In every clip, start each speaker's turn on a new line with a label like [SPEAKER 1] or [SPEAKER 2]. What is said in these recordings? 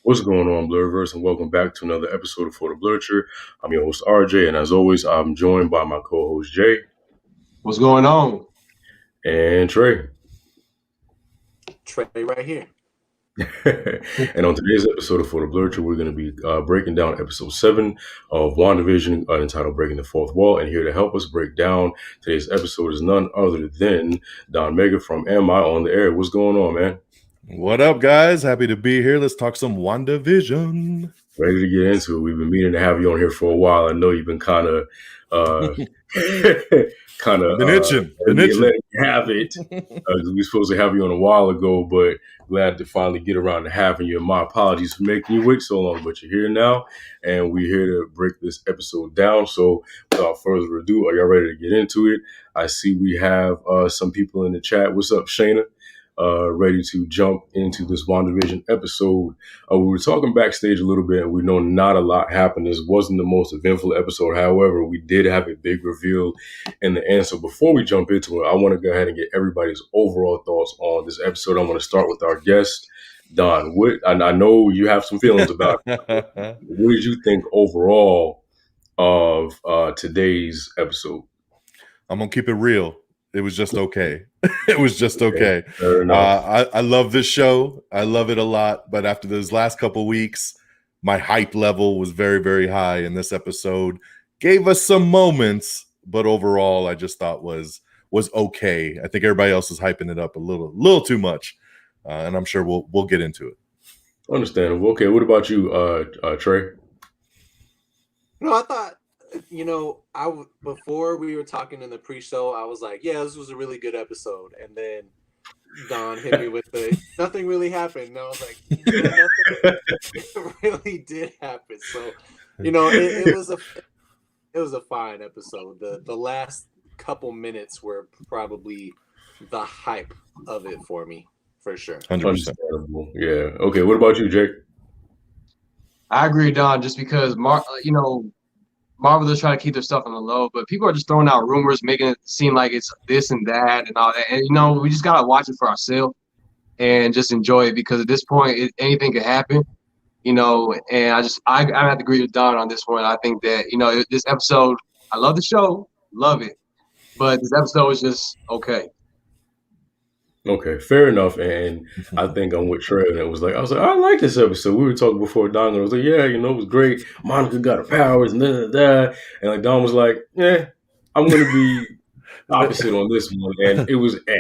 [SPEAKER 1] What's going on, BlerdVerse, and welcome back to another episode of For the Blurcher. I'm your host, RJ, and as always, I'm joined by my co-host, Jay
[SPEAKER 2] What's going on?
[SPEAKER 1] and Trey.
[SPEAKER 3] Trey right here.
[SPEAKER 1] And on today's episode of For the Blurcher, we're going to be breaking down episode 7 of WandaVision, entitled Breaking the Fourth Wall. And here to help us break down today's episode is none other than DonMega from Am I on the Air. What's going on, man?
[SPEAKER 4] What up, guys? Happy to be here. Let's talk some WandaVision.
[SPEAKER 1] Ready to get into it. We've been meaning to have you on here for a while. I know you've been kind of
[SPEAKER 4] been itching.
[SPEAKER 1] Letting you have it. We were supposed to have you on a while ago, but glad to finally get around to having you. And my apologies for making you wait so long, but you're here now, and we're here to break this episode down. So without further ado, are y'all ready to get into it? I see we have some people in the chat. What's up, Shayna? Ready to jump into this WandaVision episode. We were talking backstage a little bit, and we know not a lot happened. This wasn't the most eventful episode. However, we did have a big reveal in the end. So before we jump into it, I want to go ahead and get everybody's overall thoughts on this episode. I want to start with our guest, Don. I know you have some feelings about it. What did you think overall of today's episode?
[SPEAKER 4] I'm going to keep it real. It was just okay. It was just okay. I love this show. I love it a lot. But after those last couple weeks, my hype level was very, very high. And this episode gave us some moments, but overall, I just thought was okay. I think everybody else is hyping it up a little too much, and I'm sure we'll get into it.
[SPEAKER 1] Understandable. Okay, what about you, Trey?
[SPEAKER 3] No, I thought, before we were talking in the pre-show, I was like, yeah, this was a really good episode. And then Don hit me with the nothing really happened. And I was like, nothing really did happen. So, it was a fine episode. The last couple minutes were probably the hype of it for me, for sure.
[SPEAKER 4] 100%.
[SPEAKER 1] Yeah. Okay. What about you, Jake?
[SPEAKER 2] I agree, Don. Just because Marvel is trying to keep their stuff on the low, but people are just throwing out rumors, making it seem like it's this and that and all that. And we just gotta watch it for ourselves and just enjoy it, because at this point, anything could happen. And I have to agree with Don on this one. I think that this episode, I love the show, love it, but this episode is just okay.
[SPEAKER 1] Okay, fair enough. And I think I'm with Trey. And I was like, I like this episode. We were talking before Don, and I was like, yeah, it was great. Monica got her powers and that. And like Don was like, yeah, I'm going to be opposite on this one. And it was And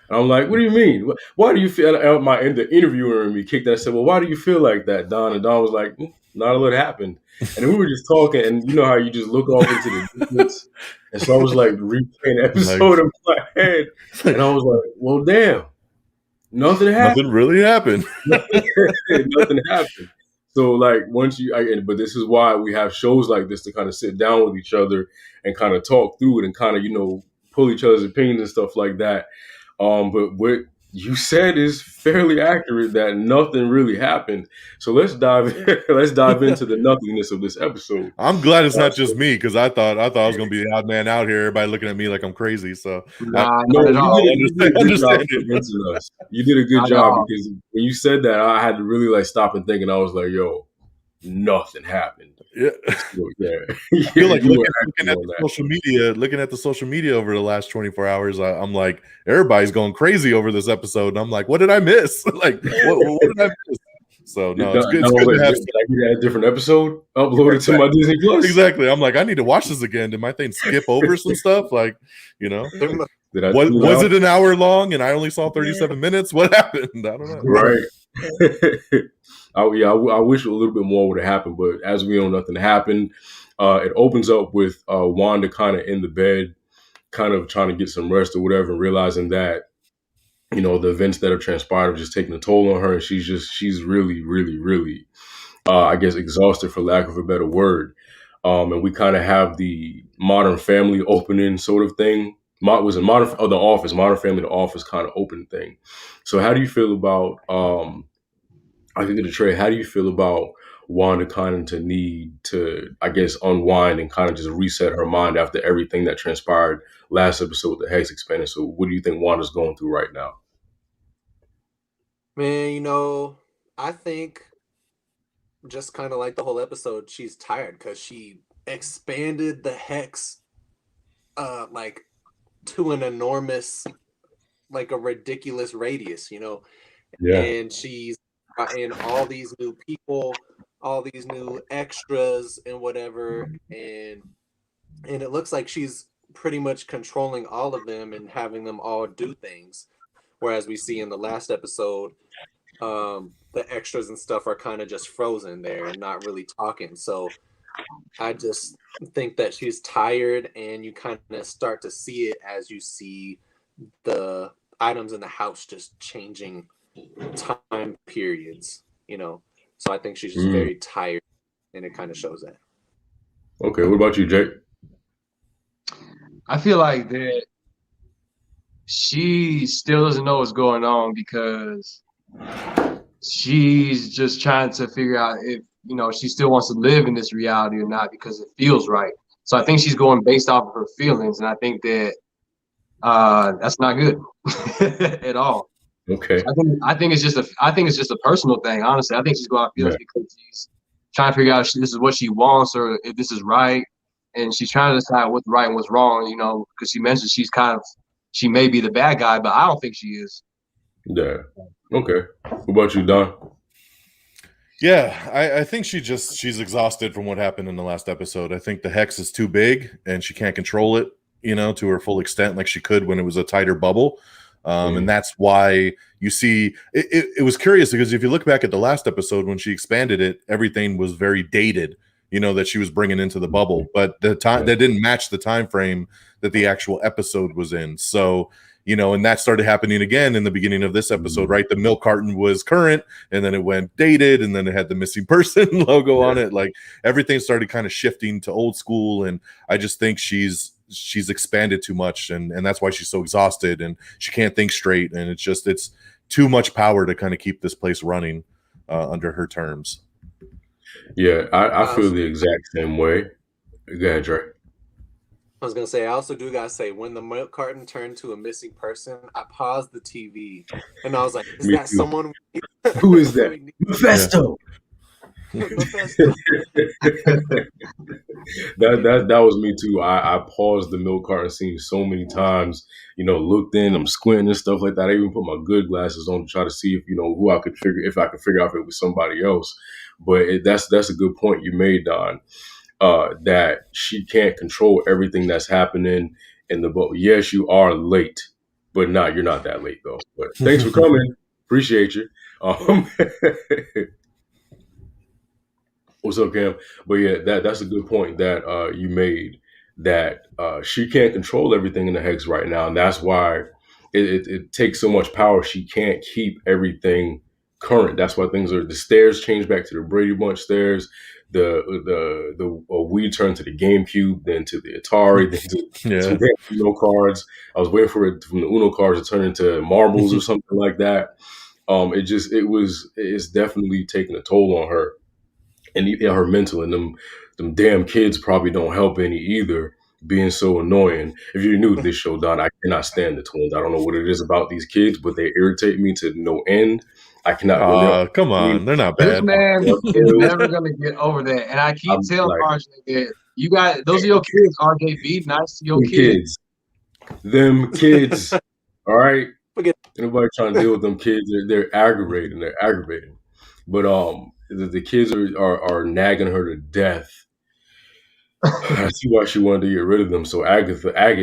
[SPEAKER 1] I'm like, what do you mean? Why do you feel? The interviewer in me kicked that and said, well, why do you feel like that, Don? And Don was like, not a lot happened. And then we were just talking, and you know how you just look off into the distance. And so I was like replaying the episode in my head, and I was like, well, damn, nothing happened.
[SPEAKER 4] Nothing really happened.
[SPEAKER 1] Nothing happened. So like once but this is why we have shows like this, to kind of sit down with each other and kind of talk through it and kind of, pull each other's opinions and stuff like that. But what you said is fairly accurate, that nothing really happened. So let's dive into the nothingness of this episode.
[SPEAKER 4] I'm glad it's not just me, because I thought I was going to be the odd man out here. Everybody looking at me like I'm crazy. So
[SPEAKER 1] you did a good job, because when you said that, I had to really stop and think, and I was like, yo, nothing happened.
[SPEAKER 4] Yeah.
[SPEAKER 1] So, yeah.
[SPEAKER 4] I feel like looking at the social media over the last 24 hours, I'm like, everybody's going crazy over this episode. And I'm like, what did I miss? Like, what did I miss? So no, it's good. To have
[SPEAKER 1] a different episode uploaded to my Disney Plus.
[SPEAKER 4] Exactly. I'm like, I need to watch this again. Did my thing skip over some stuff? Like, was it an hour long and I only saw 37 minutes? What happened? I don't know.
[SPEAKER 1] Right. I wish a little bit more would have happened, but as we know, nothing happened. It opens up with Wanda kind of in the bed, kind of trying to get some rest or whatever, and realizing that, the events that have transpired have just taken a toll on her. And she's really, really, really, I guess, exhausted, for lack of a better word. And we kind of have the Modern Family opening sort of thing. Modern Family, the Office kind of open thing. So how do you feel about, I think to Trey, how do you feel about Wanda kind of to need to, I guess, unwind and kind of just reset her mind after everything that transpired last episode with the Hex Expander? So what do you think Wanda's going through right now?
[SPEAKER 3] Man, I think just kind of like the whole episode, she's tired because she expanded the hex like to an enormous, like a ridiculous radius, you know.
[SPEAKER 1] Yeah.
[SPEAKER 3] And she's in all these new people, all these new extras and whatever, and it looks like she's pretty much controlling all of them and having them all do things. Whereas we see in the last episode, the extras and stuff are kind of just frozen there and not really talking. So I just think that she's tired, and you kind of start to see it as you see the items in the house just changing time periods, you know. So I think she's just very tired, and it kind of shows that.
[SPEAKER 1] Okay, what about you, Jake?
[SPEAKER 2] I feel like that she still doesn't know what's going on because she's just trying to figure out if, you know, she still wants to live in this reality or not because it feels right. So I think she's going based off of her feelings, and I think that that's not good at all.
[SPEAKER 1] Okay.
[SPEAKER 2] So I think it's just a personal thing. Honestly, I think she's going off feelings because she's trying to figure out if this is what she wants or if this is right, and she's trying to decide what's right and what's wrong. You know, because she mentioned she may be the bad guy, but I don't think she is.
[SPEAKER 1] Yeah. Okay. What about you, Don?
[SPEAKER 4] Yeah, I think she's exhausted from what happened in the last episode. I think the hex is too big and she can't control it, you know, to her full extent like she could when it was a tighter bubble. And that's why you see it was curious because if you look back at the last episode when she expanded it, everything was very dated, you know, that she was bringing into the bubble, but the time that didn't match the time frame that the actual episode was in. So, you know, and that started happening again in the beginning of this episode, right? The milk carton was current and then it went dated and then it had the missing person logo on it. Like everything started kind of shifting to old school. And I just think she's expanded too much and that's why she's so exhausted and she can't think straight. And it's too much power to kind of keep this place running under her terms.
[SPEAKER 1] Yeah, I feel the exact same way. Go ahead, Dre.
[SPEAKER 3] I was gonna say, I also do gotta say, when the milk carton turned to a missing person, I paused the TV and I was like, "Is that someone?
[SPEAKER 1] Who is that? Mephisto." that was me too. I paused the milk carton scene so many times. You know, looked in, I'm squinting and stuff like that. I even put my good glasses on to try to see if who I could figure out if it was somebody else. But that's a good point you made, Don. That she can't control everything that's happening in the boat. Yes, you are late, but you're not that late though. But thanks for coming. Appreciate you. What's up, Cam? But yeah, that's a good point that you made. That she can't control everything in the hex right now, and that's why it takes so much power. She can't keep everything current. That's why the stairs change back to the Brady Bunch stairs. We turned to the GameCube, then to the Atari, then to the Uno cards. I was waiting for it from the Uno cards to turn into marbles or something like that. It's definitely taking a toll on her, and her mental. And them damn kids probably don't help any either, being so annoying. If you're new to this show, Don, I cannot stand the twins. I don't know what it is about these kids, but they irritate me to no end. I cannot.
[SPEAKER 4] Come on, they're not bad.
[SPEAKER 2] This man is never gonna get over that, and I keep telling RJ that you got those are your kids. RJ, be nice to your kids.
[SPEAKER 1] Them kids. All right. Nobody trying to deal with them kids. They're aggravating. But the kids are nagging her to death. I see why she wanted to get rid of them. So Agatha at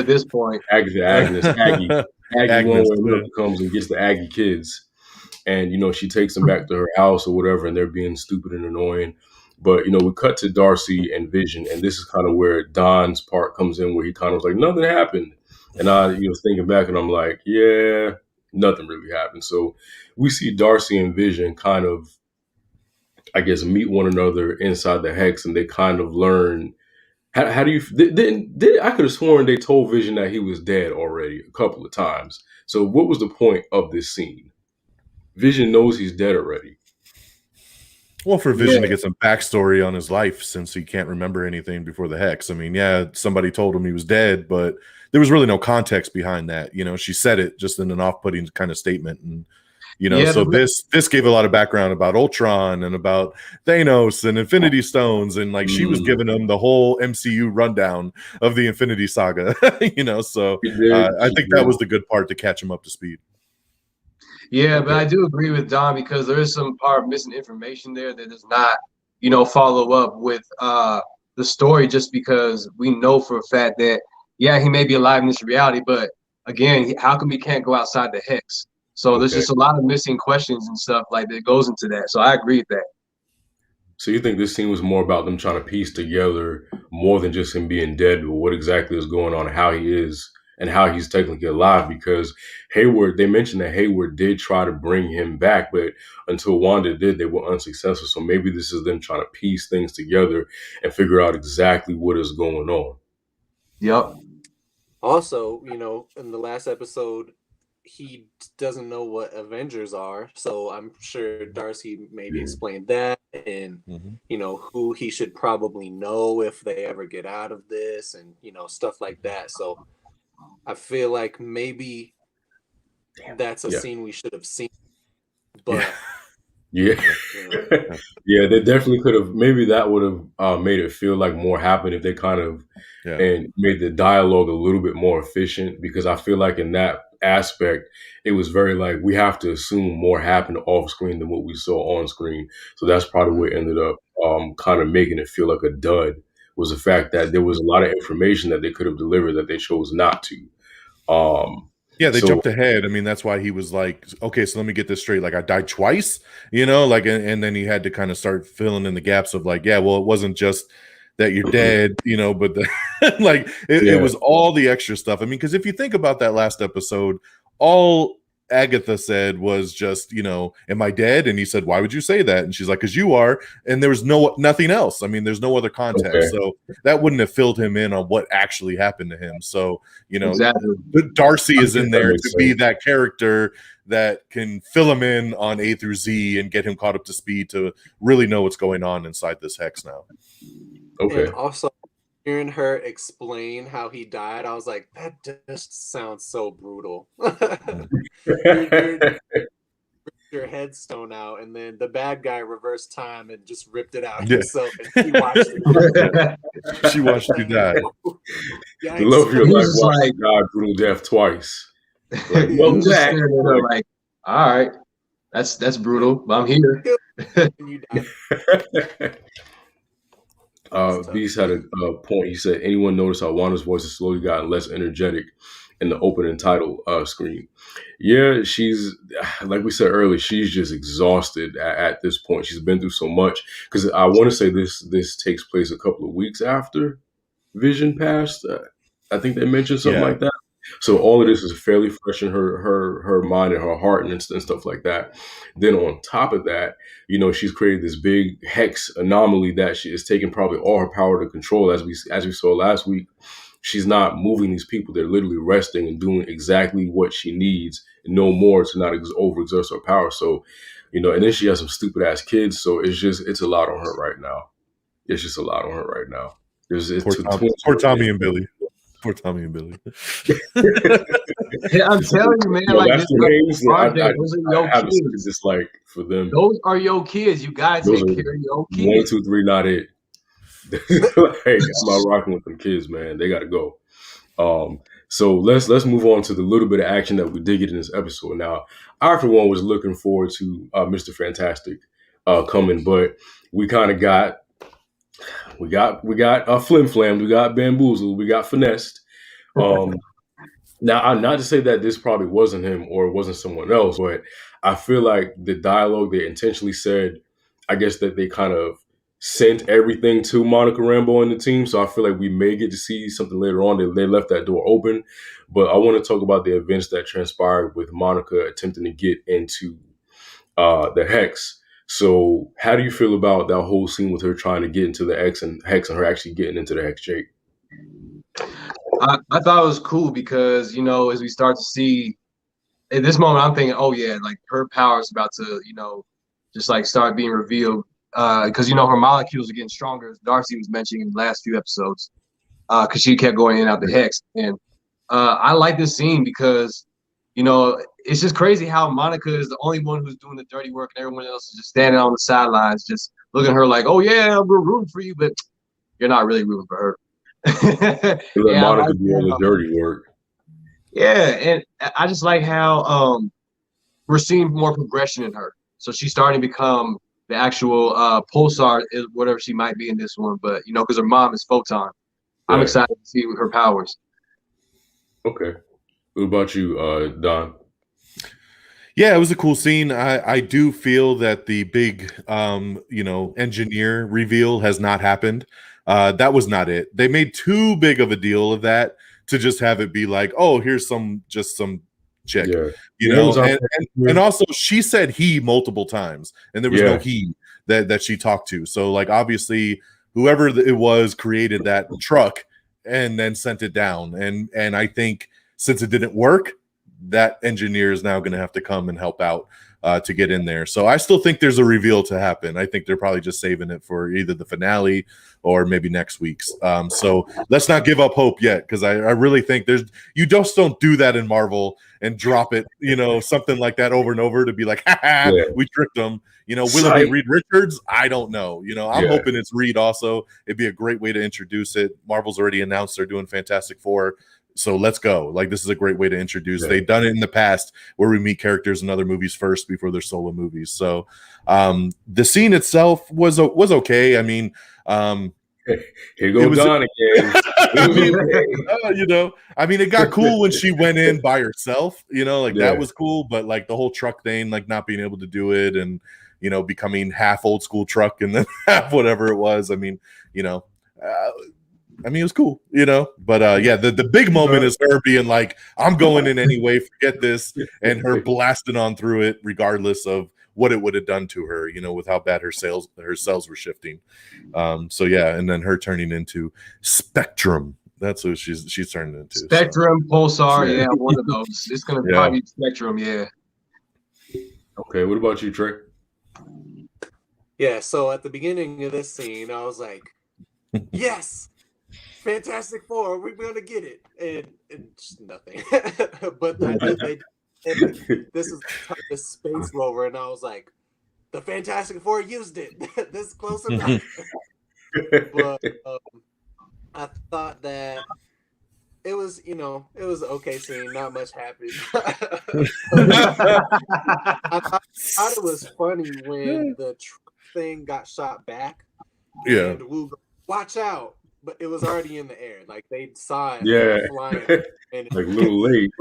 [SPEAKER 2] this point.
[SPEAKER 1] Aggie one way comes and gets the Aggie kids, and she takes them back to her house or whatever, and they're being stupid and annoying. But we cut to Darcy and Vision, and this is kind of where Don's part comes in, where he kind of was like, nothing happened, and I was thinking back, and I'm like, yeah, nothing really happened. So we see Darcy and Vision kind of, I guess, meet one another inside the hex, and they kind of learn. How do you? I could have sworn they told Vision that he was dead already a couple of times. So what was the point of this scene? Vision knows he's dead already.
[SPEAKER 4] Well, for Vision to get some backstory on his life, since he can't remember anything before the hex. I mean, somebody told him he was dead, but there was really no context behind that. She said it just in an off-putting kind of statement, and You know,
[SPEAKER 2] Yeah,
[SPEAKER 4] so this gave a lot of background about Ultron and about Thanos and Infinity Stones, and like she was giving them the whole MCU rundown of the Infinity Saga. You know, so I think that was the good part to catch him up to speed.
[SPEAKER 2] Yeah, but I do agree with Don because there is some part of missing information there that does not, you know, follow up with the story, just because we know for a fact that, yeah, he may be alive in this reality, but again, how come he can't go outside the hex? So there's just a lot of missing questions and stuff like that goes into that. So I agree with that.
[SPEAKER 1] So you think this scene was more about them trying to piece together more than just him being dead, but what exactly is going on, how he is, and how he's technically alive? Because Hayward, they mentioned that Hayward did try to bring him back, but until Wanda did, they were unsuccessful. So maybe this is them trying to piece things together and figure out exactly what is going on.
[SPEAKER 2] Yep.
[SPEAKER 3] Also, you know, in the last episode, he doesn't know what Avengers are, so I'm sure Darcy maybe explained that, and you know, who he should probably know if they ever get out of this, and you know, stuff like that. So I feel like maybe that's a scene we should have seen, but
[SPEAKER 1] yeah. Yeah, they definitely could have. Maybe that would have made it feel like more happened if they kind of and made the dialogue a little bit more efficient, because I feel like in that aspect, it was very like we have to assume more happened off screen than what we saw on screen. So that's probably what ended up kind of making it feel like a dud, was the fact that there was a lot of information that they could have delivered that they chose not to.
[SPEAKER 4] Yeah, they jumped ahead. I mean, that's why he was like, okay, so let me get this straight. Like, I died twice, you know, like, and then he had to kind of start filling in the gaps of like, yeah, well, it wasn't just that you're dead, you know, but like it was all the extra stuff. I mean, because if you think about that last episode, all Agatha said was just, you know, am I dead? And he said, why would you say that? And she's like, because you are. And there was nothing else. I mean, there's no other context. So that wouldn't have filled him in on what actually happened to him. So, you know, Darcy is in there to be that character that can fill him in on A through Z and get him caught up to speed to really know what's going on inside this hex now.
[SPEAKER 3] And also, hearing her explain how he died, I was like, that just sounds so brutal. Your headstone out, and then the bad guy reversed time and just ripped it out himself, and he watched it.
[SPEAKER 4] She watched you die.
[SPEAKER 1] The love of your life watching God brutal death twice.
[SPEAKER 2] Like, like, all right, that's brutal, but I'm here.
[SPEAKER 3] You died.
[SPEAKER 1] Beast had a point. He said, anyone notice how Wanda's voice has slowly gotten less energetic in the opening title screen? Yeah, she's, like we said earlier, she's just exhausted at this point. She's been through so much. Because I want to say this takes place a couple of weeks after Vision passed. I think they mentioned something like that. So all of this is fairly fresh in her mind and her heart and stuff like that. Then on top of that, you know, she's created this big hex anomaly that she is taking probably all her power to control. As we saw last week, she's not moving these people. They're literally resting and doing exactly what she needs and no more to not overexert her power. So, you know, and then she has some stupid ass kids. So it's a lot on her right now. It's just a lot on her right now.
[SPEAKER 4] Poor Tommy and Billy. Poor Tommy and Billy.
[SPEAKER 2] I'm telling you, man.
[SPEAKER 1] Yo,
[SPEAKER 2] like
[SPEAKER 1] that's the names.
[SPEAKER 2] Those are your kids.
[SPEAKER 1] Just like for them.
[SPEAKER 2] Those are your kids. You gotta take care of your kids.
[SPEAKER 1] 1, 2, 3, not it. Like, I'm not rocking with them kids, man. They gotta go. So let's move on to the little bit of action that we did get in this episode. Now, I for one was looking forward to Mr. Fantastic coming, but we kind of got flim flammed, we got bamboozled, we got finessed. Now, not to say that this probably wasn't him or it wasn't someone else, but I feel like the dialogue they intentionally said, I guess that they kind of sent everything to Monica Rambeau and the team. So I feel like we may get to see something later on. They left that door open. But I want to talk about the events that transpired with Monica attempting to get into the Hex. So how do you feel about that whole scene with her trying to get into the Hex and her actually getting into the Hex, Jake?
[SPEAKER 2] I thought it was cool because, you know, as we start to see at this moment, I'm thinking, oh yeah, like her power is about to, you know, just like start being revealed. Because, you know, her molecules are getting stronger, as Darcy was mentioning in the last few episodes, because she kept going in and out the Hex. And I like this scene because it's just crazy how Monica is the only one who's doing the dirty work, and everyone else is just standing on the sidelines, just looking at her like, "Oh yeah, we're rooting for you," but you're not really rooting for her.
[SPEAKER 1] You let Monica do all the dirty work.
[SPEAKER 2] Yeah, and I just like how we're seeing more progression in her. So she's starting to become the actual pulsar, whatever she might be in this one. But because her mom is Photon, I'm excited to see her powers.
[SPEAKER 1] Okay, what about you, Don?
[SPEAKER 4] Yeah, it was a cool scene. I do feel that the big engineer reveal has not happened. That was not it. They made too big of a deal of that to just have it be like, oh, here's some chick, and also she said he multiple times, and there was no he that she talked to. So like obviously whoever it was created that truck and then sent it down, and I think since it didn't work, that engineer is now going to have to come and help out to get in there. So I still think there's a reveal to happen. I think they're probably just saving it for either the finale or maybe next week's. So let's not give up hope yet, because I really think you just don't do that in Marvel and drop it, something like that over and over to be like, we tricked them. Will it be Reed Richards? I don't know. I'm hoping it's Reed also. It'd be a great way to introduce it. Marvel's already announced they're doing Fantastic Four. So let's go. Like, this is a great way to introduce. Yeah. They've done it in the past where we meet characters in other movies first before their solo movies. So the scene itself was okay. I mean,
[SPEAKER 1] here goes Don again.
[SPEAKER 4] It got cool when she went in by herself, that was cool. But like the whole truck thing, like not being able to do it and, becoming half old school truck and then half whatever it was. It was cool, but the big moment is her being like, I'm going in anyway, forget this, and her blasting on through it regardless of what it would have done to her, with how bad her cells were shifting. And then her turning into Spectrum. That's what she's turning into.
[SPEAKER 2] Spectrum, Pulsar, one of those. It's gonna probably be Spectrum,
[SPEAKER 1] Okay, what about you, Trey?
[SPEAKER 3] Yeah, so at the beginning of this scene, I was like, yes, Fantastic Four, we're gonna get it, and just nothing. But this is the space rover, and I was like, the Fantastic Four used it. This is close enough. But I thought that it was an okay scene. Not much happened. I thought it was funny when the truck thing got shot back.
[SPEAKER 4] Yeah.
[SPEAKER 3] And Wu go, watch out. But it was already in the air. Like, they saw it flying. And
[SPEAKER 1] like a little late.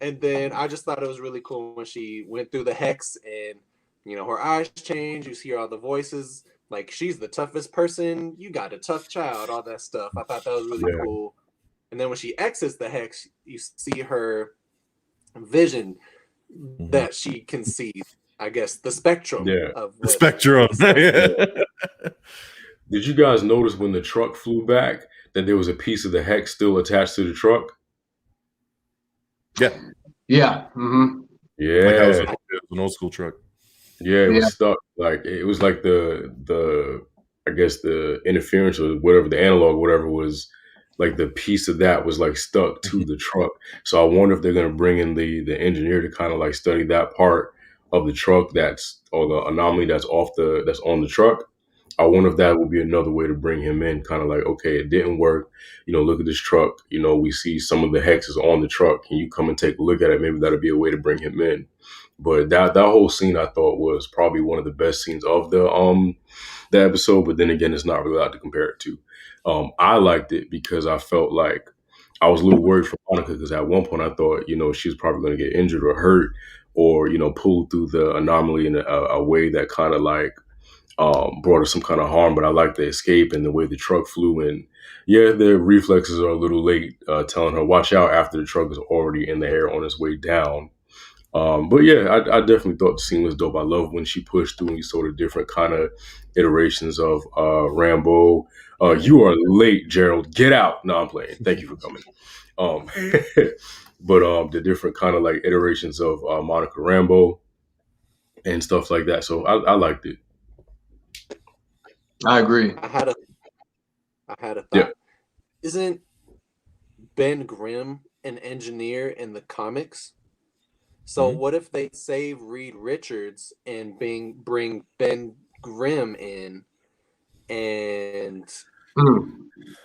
[SPEAKER 3] And then I just thought it was really cool when she went through the hex and, her eyes changed. You see all the voices. Like, she's the toughest person. You got a tough child, all that stuff. I thought that was really cool. And then when she exits the hex, you see her vision that she can see, I guess, the spectrum of
[SPEAKER 4] the spectrum.
[SPEAKER 1] Did you guys notice when the truck flew back that there was a piece of the hex still attached to the truck?
[SPEAKER 4] Yeah.
[SPEAKER 2] Yeah. Mm-hmm.
[SPEAKER 1] Yeah.
[SPEAKER 4] Like, it was an old school truck.
[SPEAKER 1] Yeah, it was stuck. Like, it was like the I guess the interference or whatever, the analog, whatever was, like the piece of that was like stuck to the truck. So I wonder if they're gonna bring in the engineer to kind of like study that part of the truck or the anomaly that's on the truck. I wonder if that would be another way to bring him in, kind of like, okay, it didn't work. Look at this truck. We see some of the hexes on the truck. Can you come and take a look at it? Maybe that'll be a way to bring him in. But that whole scene I thought was probably one of the best scenes of the episode. But then again, it's not really allowed to compare it to. I liked it because I felt like I was a little worried for Monica, because at one point I thought, she was probably going to get injured or hurt or, pulled through the anomaly in a way that kind of like brought her some kind of harm. But I liked the escape and the way the truck flew in. Yeah, the reflexes are a little late, telling her watch out after the truck is already in the air on its way down. But yeah, I definitely thought the scene was dope. I love when she pushed through and you saw the different kind of iterations of Rambo. You are late, Gerald. Get out. No, I'm playing. Thank you for coming. But the different kind of like iterations of Monica Rambo and stuff like that. So I liked it.
[SPEAKER 2] I agree.
[SPEAKER 3] I had a thought.
[SPEAKER 1] Yeah.
[SPEAKER 3] Isn't Ben Grimm an engineer in the comics. So what if they save Reed Richards and bring Ben Grimm in, and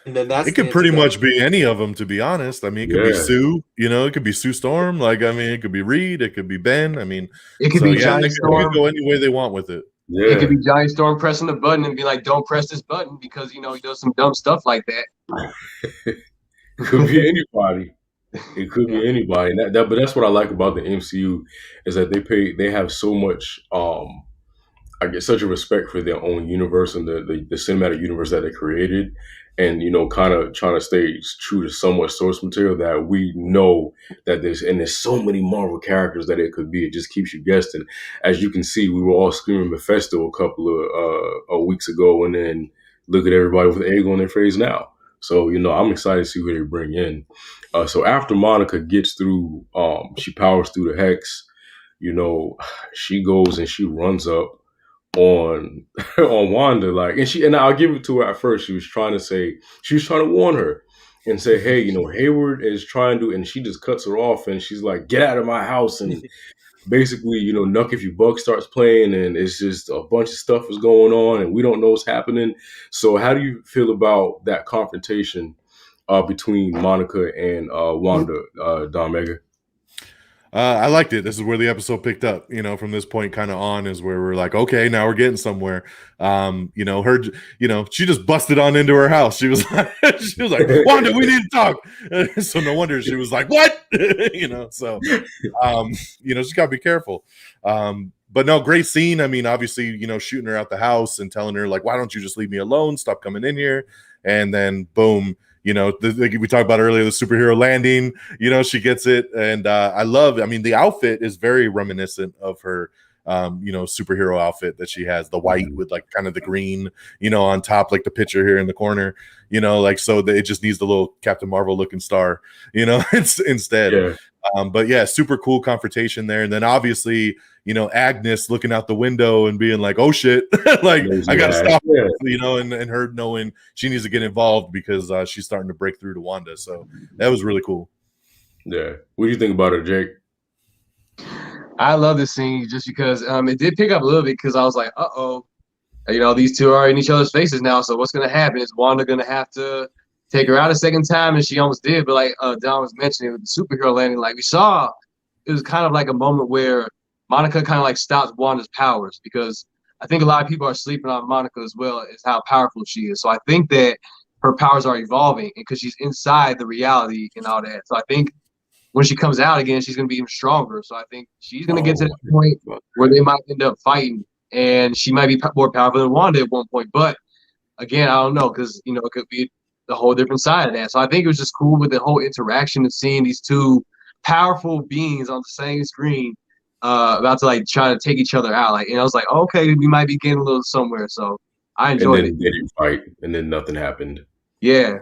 [SPEAKER 3] then that's
[SPEAKER 4] it could pretty much be any of them, to be honest. I mean, it could be Sue, it could be Sue Storm. Like, I mean, it could be Reed, it could be Ben. I mean,
[SPEAKER 2] it could be Johnny Storm.
[SPEAKER 4] They could go any way they want with it.
[SPEAKER 1] Yeah.
[SPEAKER 2] It could be Johnny Storm pressing the button and be like, "Don't press this button," because he does some dumb stuff like that.
[SPEAKER 1] It could be anybody. It could be anybody. But that's what I like about the MCU is that they have so much I get such a respect for their own universe and the cinematic universe that they created, and kind of trying to stay true to somewhat source material that we know that there's so many Marvel characters that it could be. It just keeps you guessing. As you can see, we were all screaming Mephisto a couple of weeks ago, and then look at everybody with egg on their face now. So I'm excited to see who they bring in. So after Monica gets through, she powers through the hex. She goes and she runs up on Wanda, and I'll give it to her. At first she was trying to warn her and say, hey, Hayward is trying to, and she just cuts her off and she's like, get out of my house. And basically, Nuck If You Buck starts playing, and it's just a bunch of stuff is going on and we don't know what's happening. So how do you feel about that confrontation between Monica and Wanda, DonMega?
[SPEAKER 4] I liked it. This is where the episode picked up, from this point kind of on is where we're like, okay, now we're getting somewhere. She just busted on into her house. She was like, Wanda, we need to talk. So no wonder she was like, what? So, she's got to be careful. But no, great scene. I mean, obviously, shooting her out the house and telling her like, why don't you just leave me alone? Stop coming in here. And then boom, we talked about earlier, the superhero landing, she gets it. And the outfit is very reminiscent of her, superhero outfit that she has, the white with like kind of the green, on top, like the picture here in the corner, so it just needs the little Captain Marvel looking star, instead. Yeah. But yeah, super cool confrontation there. And then obviously, Agnes looking out the window and being like, oh shit, like I gotta stop her, and her knowing she needs to get involved because she's starting to break through to Wanda. So that was really cool.
[SPEAKER 1] Yeah. What do you think about it, Jake?
[SPEAKER 2] I love this scene just because it did pick up a little bit because I was like, these two are in each other's faces now. So what's going to happen? Is Wanda going to have to take her out a second time? And she almost did. But like Don was mentioning with the superhero landing, like we saw, it was kind of like a moment where Monica kind of like stops Wanda's powers, because I think a lot of people are sleeping on Monica as well as how powerful she is. So I think that her powers are evolving because she's inside the reality and all that. So I think when she comes out again, she's going to be even stronger. So I think she's going to get to that point where they might end up fighting, and she might be more powerful than Wanda at one point. But again, I don't know, because it could be the whole different side of that. So I think it was just cool with the whole interaction of seeing these two powerful beings on the same screen about to like try to take each other out. Like, and I was like, okay, we might be getting a little somewhere. So I enjoyed it.
[SPEAKER 1] And then they didn't fight, and then nothing happened.
[SPEAKER 2] Yeah.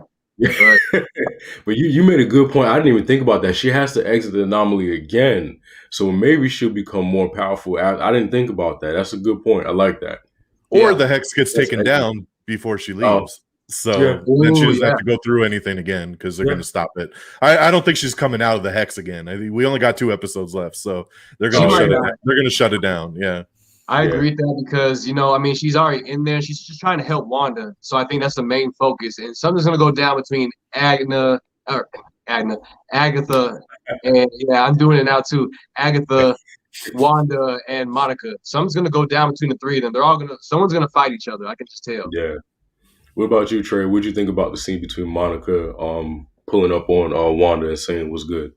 [SPEAKER 1] But you made a good point. I didn't even think about that. She has to exit the anomaly again, so maybe she'll become more powerful. I didn't think about that. That's a good point. I like that.
[SPEAKER 4] Or the hex gets taken down before she leaves. So then she doesn't have to go through anything again because they're going to stop it. I don't think she's coming out of the hex again. I think we only got 2 episodes left, so they're going to shut it down. They're going to shut it down. Yeah.
[SPEAKER 2] I agree with that because, she's already in there. She's just trying to help Wanda. So I think that's the main focus. And something's going to go down between Agatha, and I'm doing it now too. Agatha, Wanda, and Monica. Something's going to go down between the three of them. Someone's going to fight each other. I can just tell.
[SPEAKER 1] Yeah. What about you, Trey? What did you think about the scene between Monica pulling up on Wanda and saying it was good?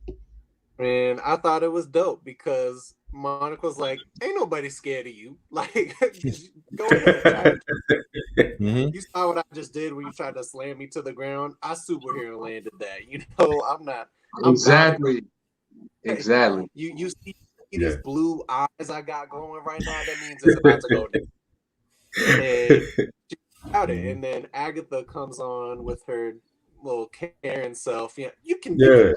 [SPEAKER 3] Man, I thought it was dope because Monica was like, ain't nobody scared of you. Like, go ahead. You saw what I just did when you tried to slam me to the ground. I superhero landed that. I'm not.
[SPEAKER 2] Exactly.
[SPEAKER 3] You see these blue eyes I got glowing right now? That means it's about to go down. And she out it. And then Agatha comes on with her little Karen self. Yeah, you can do it.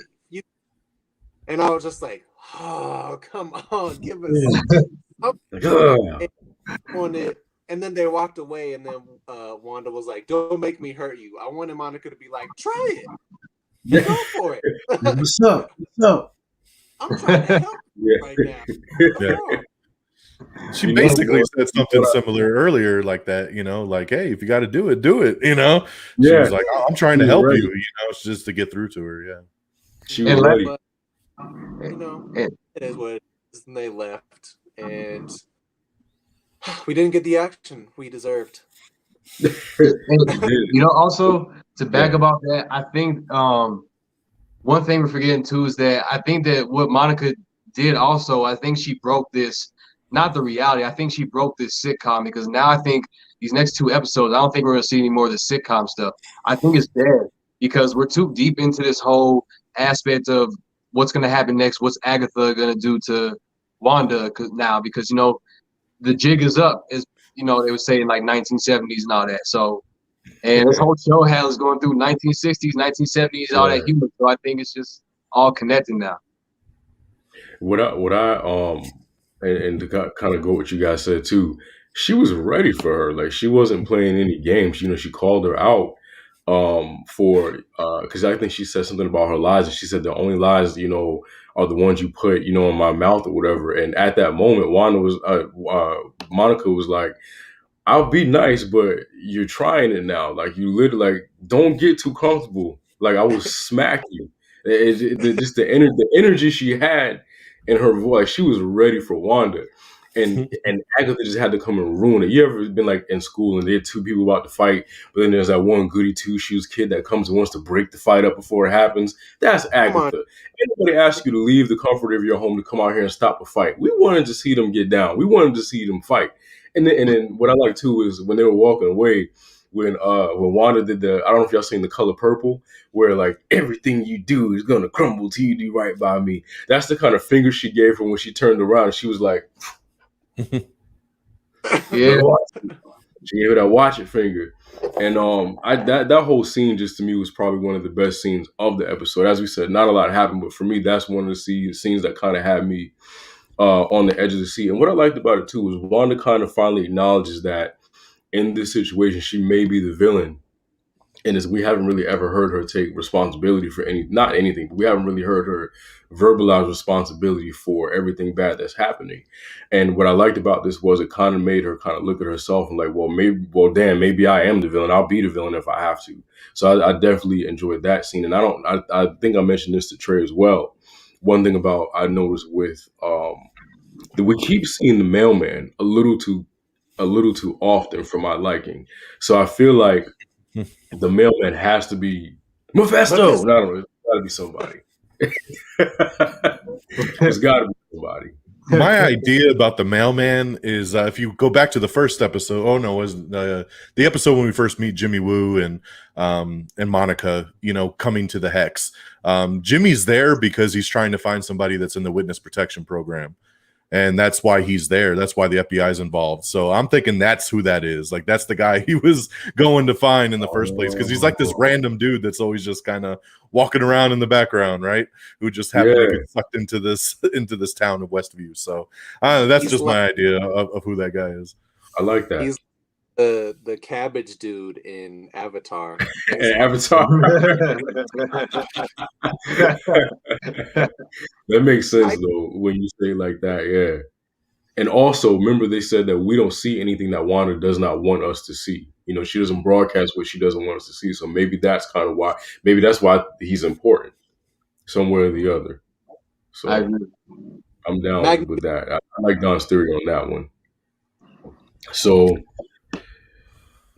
[SPEAKER 3] And I was just like, oh, come on, give us on it. And then they walked away, and then Wanda was like, don't make me hurt you. I wanted Monica to be like, try it. Go for it.
[SPEAKER 1] What's up? What's up?
[SPEAKER 3] I'm trying to help you right now.
[SPEAKER 4] Yeah.
[SPEAKER 3] Come on.
[SPEAKER 4] She basically said something similar earlier, like that, like, hey, if you got to do it, do it, She was like, oh, I'm trying to help you, it's just to get through to her, yeah.
[SPEAKER 1] She was ready.
[SPEAKER 3] But, it is what it is, and they left, and we didn't get the action we deserved.
[SPEAKER 2] Also, to back about that, I think one thing we're forgetting too is that I think that what Monica did also, I think she broke this, not the reality, I think she broke this sitcom, because now I think these next 2 episodes, I don't think we're going to see any more of the sitcom stuff. I think it's dead because we're too deep into this whole aspect of what's going to happen next, what's Agatha going to do to Wanda now, because, the jig is up, as they would say in like 1970s and all that. So, and this whole show has going through 1960s, 1970s, all that humor. So I think it's just all connected now.
[SPEAKER 1] And to kind of go what you guys said too, she was ready for her. Like, she wasn't playing any games. She called her out because I think she said something about her lies, and she said the only lies are the ones you put in my mouth or whatever. And at that moment, Monica was like, I'll be nice, but you're trying it now. Like, you literally, like, don't get too comfortable. Like, I will smack you. Just the energy she had in her voice, she was ready for Wanda. And Agatha just had to come and ruin it. You ever been like in school and there are 2 people about to fight, but then there's that one goody 2-shoes kid that comes and wants to break the fight up before it happens? That's Agatha. Anybody ask you to leave the comfort of your home to come out here and stop a fight? We wanted to see them get down. We wanted to see them fight. And then what I like too is when they were walking away, when Wanda did I don't know if y'all seen The Color Purple, where like everything you do is gonna crumble till you do right by me. That's the kind of finger she gave her when she turned around and she was like,
[SPEAKER 2] yeah,
[SPEAKER 1] she gave her that watch it finger. And that whole scene just to me was probably one of the best scenes of the episode. As we said, not a lot happened, but for me, that's one of the scenes that kind of had me on the edge of the seat. And what I liked about it too was Wanda kind of finally acknowledges that in this situation she may be the villain, and we haven't really ever heard her take responsibility for not anything, but we haven't really heard her verbalize responsibility for everything bad that's happening. And what I liked about this was it kind of made her kind of look at herself and like, maybe I am the villain. I'll be the villain if I have to. So I definitely enjoyed that scene. And I think I mentioned this to Trey as well. One thing I noticed with that we keep seeing the mailman a little too often for my liking. So I feel like the mailman has to be Mephisto. No, it's got to be somebody. It's got to be somebody.
[SPEAKER 4] My idea about the mailman is if you go back to the first episode, was the episode when we first meet Jimmy Woo and Monica, coming to the Hex. Jimmy's there because he's trying to find somebody that's in the witness protection program. And that's why he's there. That's why the FBI is involved. So I'm thinking that's who that is. Like, that's the guy he was going to find in the first place, because he's like this random dude that's always just kind of walking around in the background, right? Who just happened to get sucked into this town of Westview. So that's just my idea of who that guy is.
[SPEAKER 1] I like that.
[SPEAKER 3] He's the cabbage dude in Avatar.
[SPEAKER 1] That makes sense though when you say it like that, yeah. And also remember they said that we don't see anything that Wanda does not want us to see. She doesn't broadcast what she doesn't want us to see. So maybe that's kind of why. Maybe that's why he's important, somewhere or the other. So I'm down with that. I like Don's theory on that one. So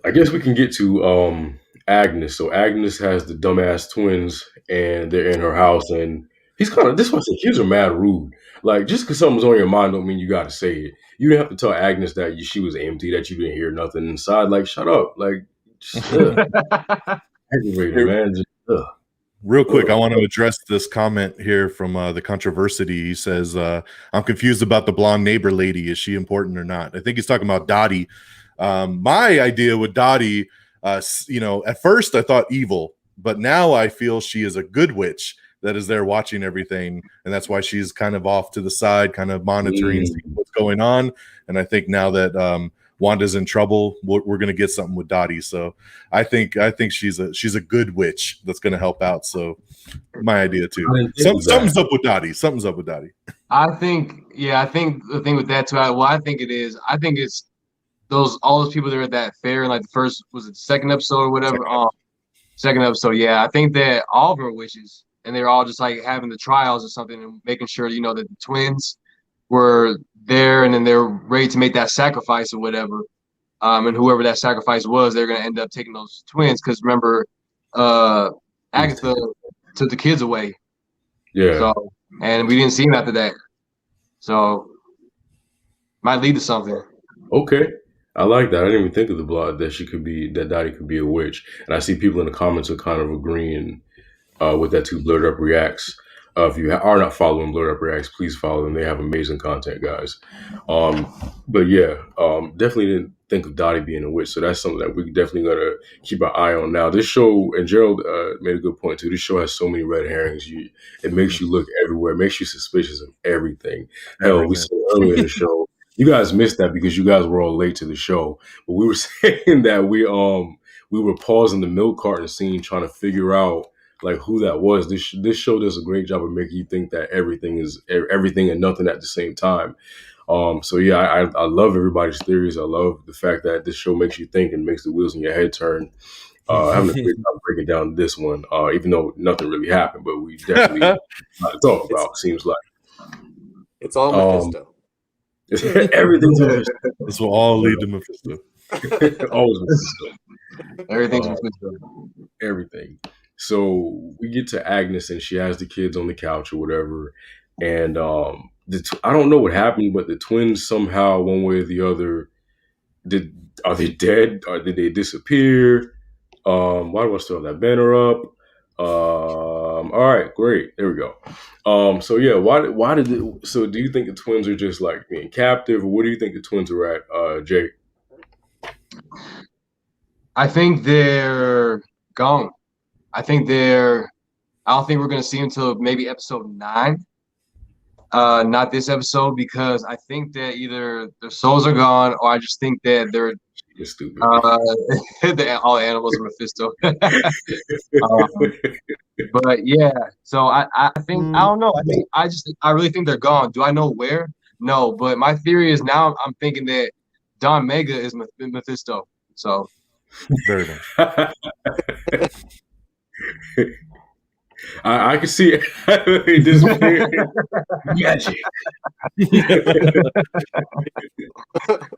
[SPEAKER 1] I guess we can get to Agnes. So Agnes has the dumbass twins, and they're in her house, and he's kind of, this one said, kids are mad rude. Like, just because something's on your mind don't mean you got to say it. You didn't have to tell Agnes that she was empty, that you didn't hear nothing inside. Like, shut up. Like, aggravated, man.
[SPEAKER 4] Real quick, I want to address this comment here from the Controversity. He says, I'm confused about the blonde neighbor lady. Is she important or not? I think he's talking about Dottie. My idea with Dottie, at first I thought evil, but now I feel she is a good witch that is there watching everything. And that's why she's kind of off to the side, kind of monitoring seeing what's going on. And I think now that Wanda's in trouble, we're going to get something with Dottie. So I think she's a good witch that's going to help out. So my idea too. Something's up with Dottie. Something's up with Dottie.
[SPEAKER 2] I think the thing with that too. I think it's all those people that are at that fair, like the first, was it the second episode or whatever? Second episode, yeah. I think that all of them are witches, and they're all just like having the trials or something and making sure, that the twins were there, and then they're ready to make that sacrifice or whatever. And whoever that sacrifice was, they're gonna end up taking those twins, because remember, Agatha took the kids away.
[SPEAKER 1] Yeah.
[SPEAKER 2] So, and we didn't see him after that. So might lead to something.
[SPEAKER 1] Okay. I like that. I didn't even think of the blog that Dottie could be a witch. And I see people in the comments are kind of agreeing with that too. Blurred Up Reacts. If you are not following Blurred Up Reacts, please follow them. They have amazing content, guys. But yeah, definitely didn't think of Dottie being a witch. So that's something that we definitely got to keep our eye on. Now, this show, and Gerald made a good point too, this show has so many red herrings. It makes you look everywhere. It makes you suspicious of everything. Hell, we said earlier in the show, you guys missed that because you guys were all late to the show. But we were saying that we were pausing the milk carton scene trying to figure out like who that was. This show does a great job of making you think that everything is everything and nothing at the same time. So yeah, I love everybody's theories. I love the fact that this show makes you think and makes the wheels in your head turn. Having a great time breaking down this one, even though nothing really happened, but we definitely got to talk about. Seems like
[SPEAKER 3] it's all Mephisto.
[SPEAKER 1] Everything's Mephisto.
[SPEAKER 4] This will all lead to Mephisto.
[SPEAKER 1] Always Mephisto.
[SPEAKER 2] Everything's Mephisto.
[SPEAKER 1] Everything. So we get to Agnes, and she has the kids on the couch or whatever, and I don't know what happened, but the twins somehow, one way or the other, are they dead? Or did they disappear? Why do I still have that banner up? All right, great. There we go. So yeah, why did it, so do you think the twins are just like being captive, or what do you think the twins are at, Jay?
[SPEAKER 2] I think they're gone. I don't think we're going to see them until maybe episode 9. Not this episode, because I think that either their souls are gone, or I just think that they're
[SPEAKER 1] stupid.
[SPEAKER 2] All animals are Mephisto. But yeah, so I think, I don't know. I really think they're gone. Do I know where? No, but my theory is now I'm thinking that DonMega is Mephisto. So
[SPEAKER 4] very much.
[SPEAKER 1] I can see it disappear. Magic.
[SPEAKER 4] It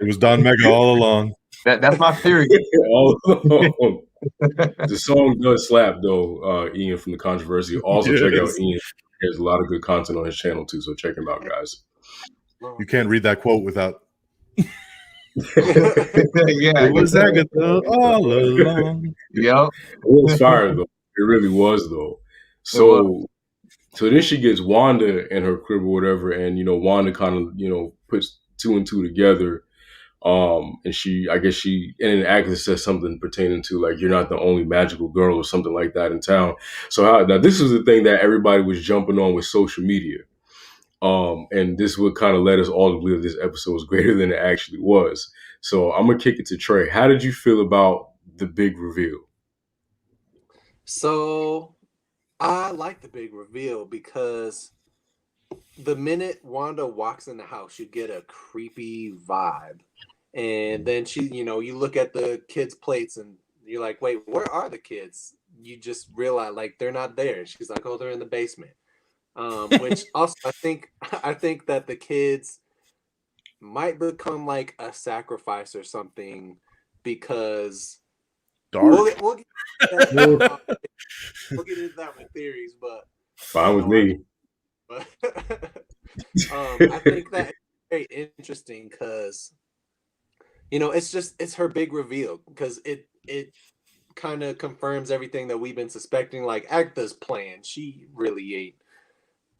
[SPEAKER 4] was DonMega all along.
[SPEAKER 2] That's my theory.
[SPEAKER 1] All along. The song does slap though, Ian from The Controversy. Also check out Ian. There's a lot of good content on his channel too, so check him out, guys.
[SPEAKER 4] You can't read that quote without.
[SPEAKER 2] Yeah,
[SPEAKER 4] it was Agatha all along.
[SPEAKER 2] Yep.
[SPEAKER 1] It was fire though. It really was though. So then she gets Wanda in her crib or whatever, and Wanda kind of puts 2 and 2 together. And then Agatha says something pertaining to like, you're not the only magical girl or something like that in town. So now this is the thing that everybody was jumping on with social media. And this would kind of let us all to believe this episode was greater than it actually was. So I'm going to kick it to Trey. How did you feel about the big reveal?
[SPEAKER 3] So I like the big reveal because the minute Wanda walks in the house, you get a creepy vibe. And then she, you look at the kids' plates and you're like, wait, where are the kids? You just realize like they're not there. She's like, oh, they're in the basement. Which also I think that the kids might become like a sacrifice or something, because we'll get into that with theories, but
[SPEAKER 1] fine with me.
[SPEAKER 3] But I think that's very interesting because it's her big reveal, because it kind of confirms everything that we've been suspecting. Like Agatha's plan, she really ain't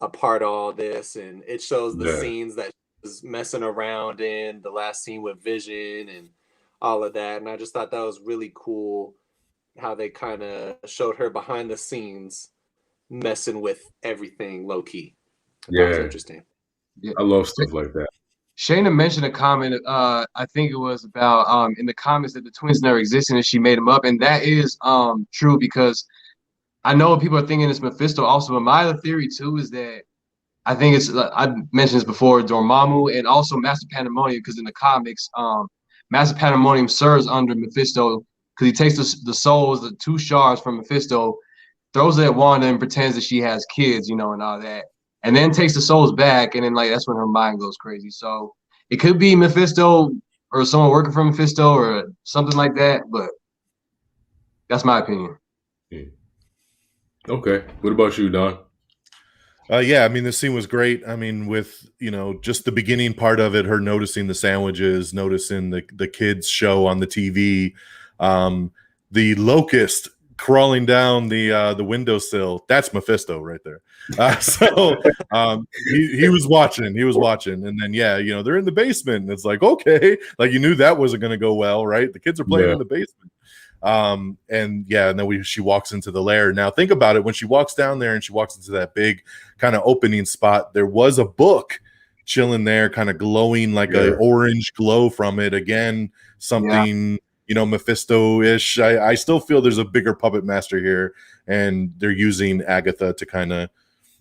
[SPEAKER 3] a part of all this, and it shows the scenes that she was messing around in, the last scene with Vision and all of that. And I just thought that was really cool how they kind of showed her behind the scenes messing with everything low key. That was interesting.
[SPEAKER 1] I love stuff like that.
[SPEAKER 2] Shayna mentioned a comment. I think it was about in the comments that the twins never existed and she made them up, and that is true because I know people are thinking it's Mephisto also, but my other theory too is that I think it's I mentioned this before, Dormammu and also Master Pandemonium, because in the comics, Master Pandemonium serves under Mephisto because he takes the souls, the two shards from Mephisto, throws it at Wanda and pretends that she has kids, you know, and all that, and then takes the souls back, and then like that's when her mind goes crazy. So it could be Mephisto or someone working for Mephisto or something like that, but that's my opinion.
[SPEAKER 1] Okay, what about you, Don?
[SPEAKER 4] Yeah, I mean, the scene was great. I mean, with, you know, just the beginning part of it, her noticing the sandwiches, noticing the kids show on the TV, the locust crawling down the windowsill. That's Mephisto right there. He was watching, and then yeah, you know, they're in the basement, and it's like, okay, like you knew that wasn't going to go well, right? The kids are playing in the basement. And yeah, and then she walks into the lair. Now think about it, when she walks down there and she walks into that big kind of opening spot, there was a book chilling there, kind of glowing like a orange glow from it. Again, something, you know, Mephisto-ish. I still feel there's a bigger puppet master here, and they're using Agatha to kind of,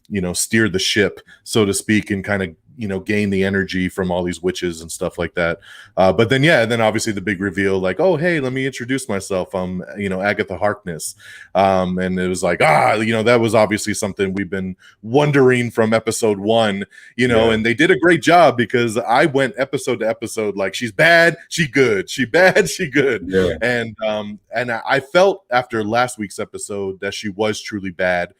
[SPEAKER 4] you know, steer the ship, so to speak, and kind of, you know, gain the energy from all these witches and stuff like that. But then, yeah, then obviously the big reveal, like, oh, hey, let me introduce myself. I'm, you know, Agatha Harkness. And it was like, you know, that was obviously something we've been wondering from episode 1, you know, and they did a great job because I went episode to episode, like, she's bad, she good, she bad, she good.
[SPEAKER 1] Yeah.
[SPEAKER 4] And I felt after last week's episode that she was truly bad.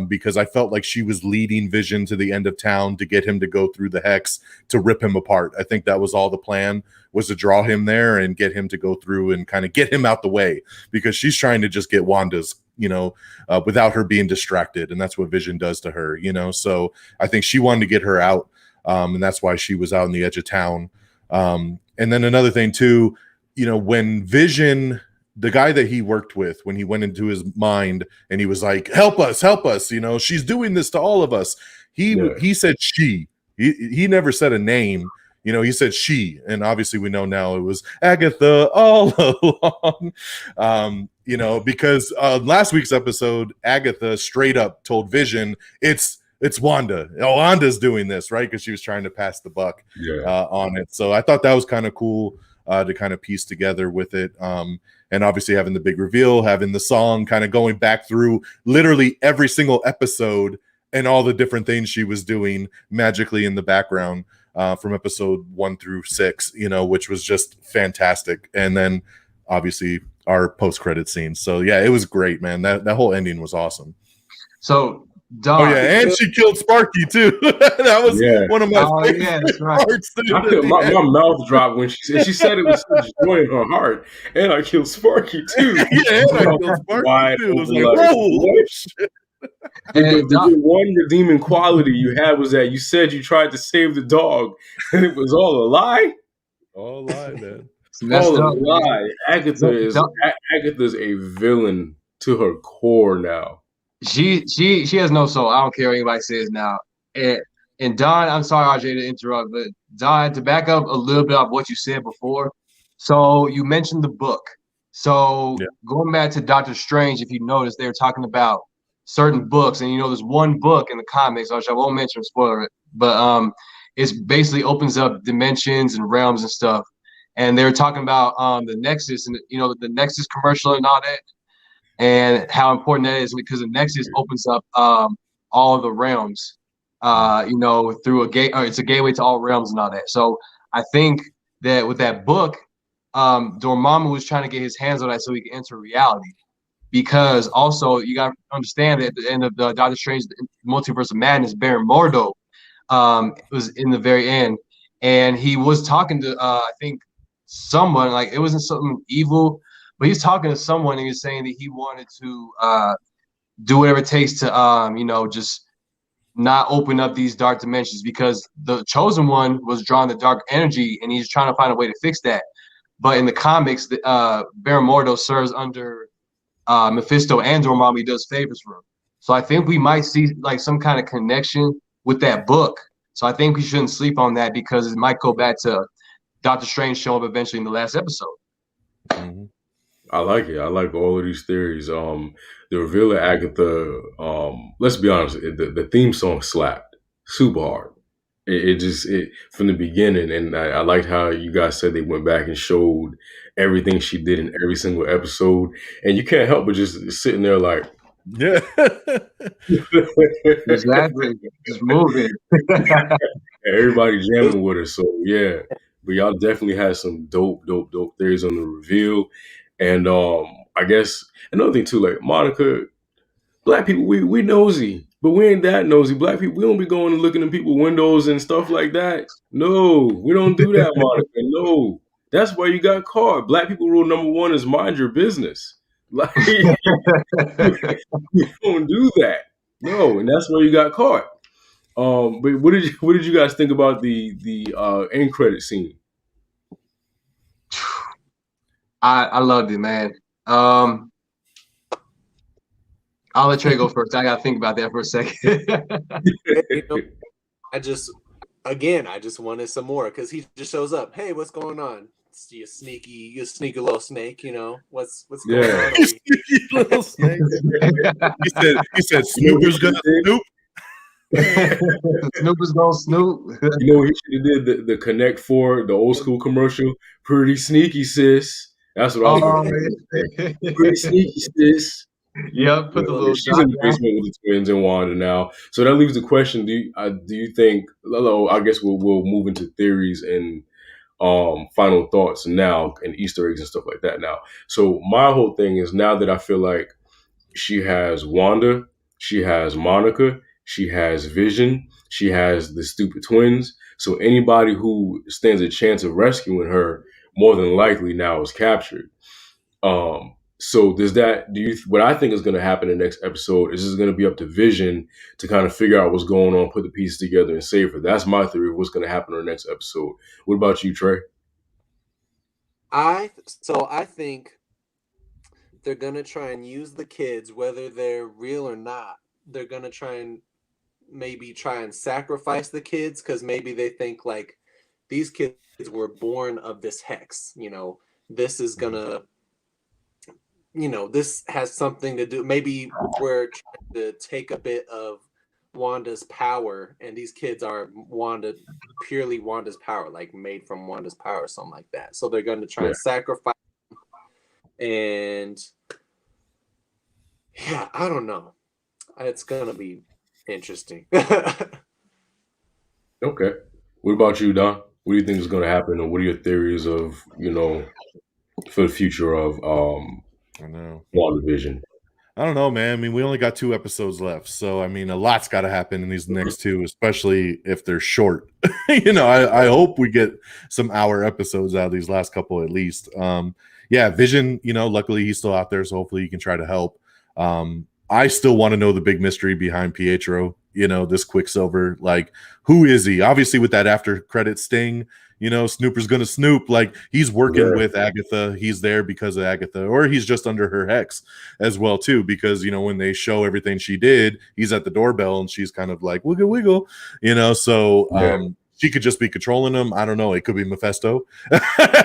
[SPEAKER 4] Because I felt like she was leading Vision to the end of town to get him to go through the hex to rip him apart. I think that was all the plan, was to draw him there and get him to go through and kind of get him out the way, because she's trying to just get Wanda's, you know, without her being distracted. And that's what Vision does to her, you know? So I think she wanted to get her out. And that's why she was out on the edge of town. And then another thing too, you know, when Vision, the guy that he worked with, when he went into his mind and he was like, help us, you know, she's doing this to all of us. He said she. He never said a name, you know, he said she. And obviously we know now it was Agatha all along. You know, because last week's episode, Agatha straight up told Vision, it's Wanda. Oh, Wanda's doing this, right? Because she was trying to pass the buck on it. So I thought that was kind of cool to kind of piece together with it. And obviously having the big reveal, having the song, kind of going back through literally every single episode and all the different things she was doing magically in the background from episode 1 through 6, you know, which was just fantastic. And then obviously our post-credit scene. So yeah, it was great, man. That whole ending was awesome.
[SPEAKER 2] So Don,
[SPEAKER 4] oh yeah, and she killed Sparky too. That was one of my favorite parts.
[SPEAKER 1] My mouth dropped when she said it was such joy in her heart. And I killed Sparky too.
[SPEAKER 4] And I killed Sparky too. It was like, oh shit.
[SPEAKER 1] The one redeeming quality you had was that you said you tried to save the dog, and it was all a lie.
[SPEAKER 4] All a lie, man.
[SPEAKER 1] All a lie. Agatha's a villain to her core now.
[SPEAKER 2] She has no soul. I don't care what anybody says now. And Don, I'm sorry, RJ, to interrupt, but Don, to back up a little bit of what you said before. So you mentioned the book. So going back to Doctor Strange, if you notice, they were talking about certain books, and you know, there's one book in the comics, which I won't mention, spoiler it, but it's basically opens up dimensions and realms and stuff. And they were talking about the Nexus, and you know, the Nexus commercial and all that, and how important that is, because the Nexus opens up all of the realms, you know, through a gate. It's a gateway to all realms and all that. So I think that with that book, Dormammu was trying to get his hands on that so he can enter reality. Because also you got to understand that at the end of the Doctor Strange Multiverse of Madness, Baron Mordo was in the very end, and he was talking to I think someone, like it wasn't something evil, but he's talking to someone, and he was saying that he wanted to do whatever it takes to you know, just not open up these dark dimensions, because the chosen one was drawing the dark energy, and he's trying to find a way to fix that. But in the comics, Baron Mordo serves under Mephisto, and Dormammu does favors for him. So I think we might see like some kind of connection with that book So I think we shouldn't sleep on that because it might go back to Doctor Strange showing up eventually in the last episode.
[SPEAKER 4] Mm-hmm.
[SPEAKER 1] I like it. I like all of these theories. The reveal of Agatha. Let's be honest. The theme song slapped super hard. It just from the beginning, and I liked how you guys said they went back and showed everything she did in every single episode, and you can't help but just sitting there like,
[SPEAKER 4] Yeah.
[SPEAKER 2] Exactly. Just moving.
[SPEAKER 1] everybody jamming with her. So yeah, but y'all definitely had some dope theories on the reveal, and I guess another thing too, like Monica. Black people, we nosy, but we ain't that nosy. Black people, we don't be going and looking in people's windows and stuff like that. No, we don't do that, Monica. No, that's why you got caught. Black people rule number one is mind your business. Like you don't do that. No, and that's why you got caught. But what did you guys think about the end credit scene?
[SPEAKER 2] I loved it, man. I'll let Trey go first. I gotta think about that for a second.
[SPEAKER 3] You know, I just wanted some more because he just shows up. Hey, what's going on? You sneaky little snake. You know what's going on?
[SPEAKER 4] Sneaky little snake. He said Snooper's gonna snoop.
[SPEAKER 2] Snoopers gonna snoop.
[SPEAKER 1] You know, he should have did the Connect Four, the old school commercial. Pretty sneaky, sis. That's what I was going to say. Pretty sneaky, sis.
[SPEAKER 2] Yep, put the little
[SPEAKER 1] she's in the basement with the twins and Wanda now. So that leaves the question: do you think? I guess we'll move into theories and final thoughts now and Easter eggs and stuff like that now. So my whole thing is now that I feel like she has Wanda, she has Monica, she has Vision, she has the stupid twins. So anybody who stands a chance of rescuing her, more than likely now is captured. So what I think is going to happen in the next episode is going to be up to Vision to kind of figure out what's going on, put the pieces together and save her. That's my theory of what's going to happen in the next episode. What about you, Trey?
[SPEAKER 3] I think they're going to try and use the kids, whether they're real or not. They're going to try and sacrifice the kids because maybe they think like these kids were born of this hex. You know, this is going to, this has something to do. Maybe we're trying to take a bit of Wanda's power, and these kids are purely Wanda's power, like made from Wanda's power or something like that. So they're going to try and sacrifice. And yeah, I don't know. It's going to be interesting.
[SPEAKER 1] Okay. What about you, Don? What do you think is going to happen, or what are your theories of, for the future of WandaVision?
[SPEAKER 4] I don't know, man. I mean, we only got 2 episodes left. So, I mean, a lot's got to happen in these next 2, especially if they're short. I hope we get some hour episodes out of these last couple at least. Vision, luckily he's still out there. So hopefully he can try to help. I still want to know the big mystery behind Pietro, this Quicksilver. Like, who is he? Obviously, with that after credit sting, Snooper's going to snoop. Like, he's working with Agatha. He's there because of Agatha, or he's just under her hex as well, too, because, when they show everything she did, he's at the doorbell and she's kind of like, wiggle, wiggle, so she could just be controlling him. I don't know. It could be Mephisto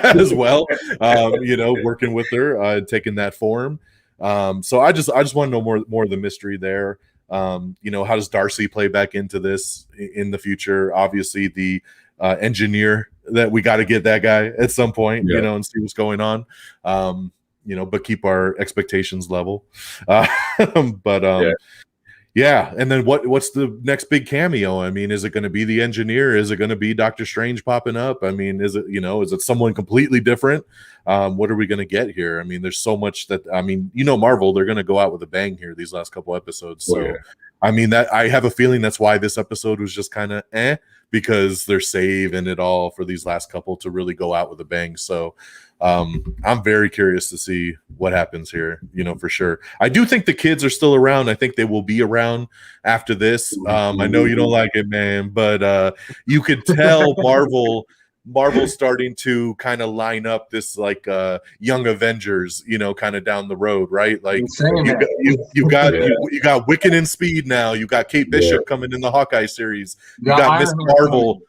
[SPEAKER 4] as well, working with her, taking that form. So I just want to know more of the mystery there. How does Darcy play back into this in the future? Obviously, the engineer that we got to get that guy at some point, and see what's going on. But keep our expectations level. And then what's the next big cameo? I mean, is it going to be the engineer? Is it going to be Doctor Strange popping up? I mean, is it someone completely different? What are we going to get here? I mean, there's so much Marvel, they're going to go out with a bang here these last couple episodes. So, I mean, that I have a feeling that's why this episode was just kind of because they're saving it all for these last couple to really go out with a bang. So, I'm very curious to see what happens here, for sure. I do think the kids are still around. I think they will be around after this. I know you don't like it, man, but you could tell Marvel Marvel's starting to kind of line up this like Young Avengers, kind of down the road, right? Like you got Wiccan and Speed now. You got Kate Bishop coming in the Hawkeye series. You got Miss Marvel.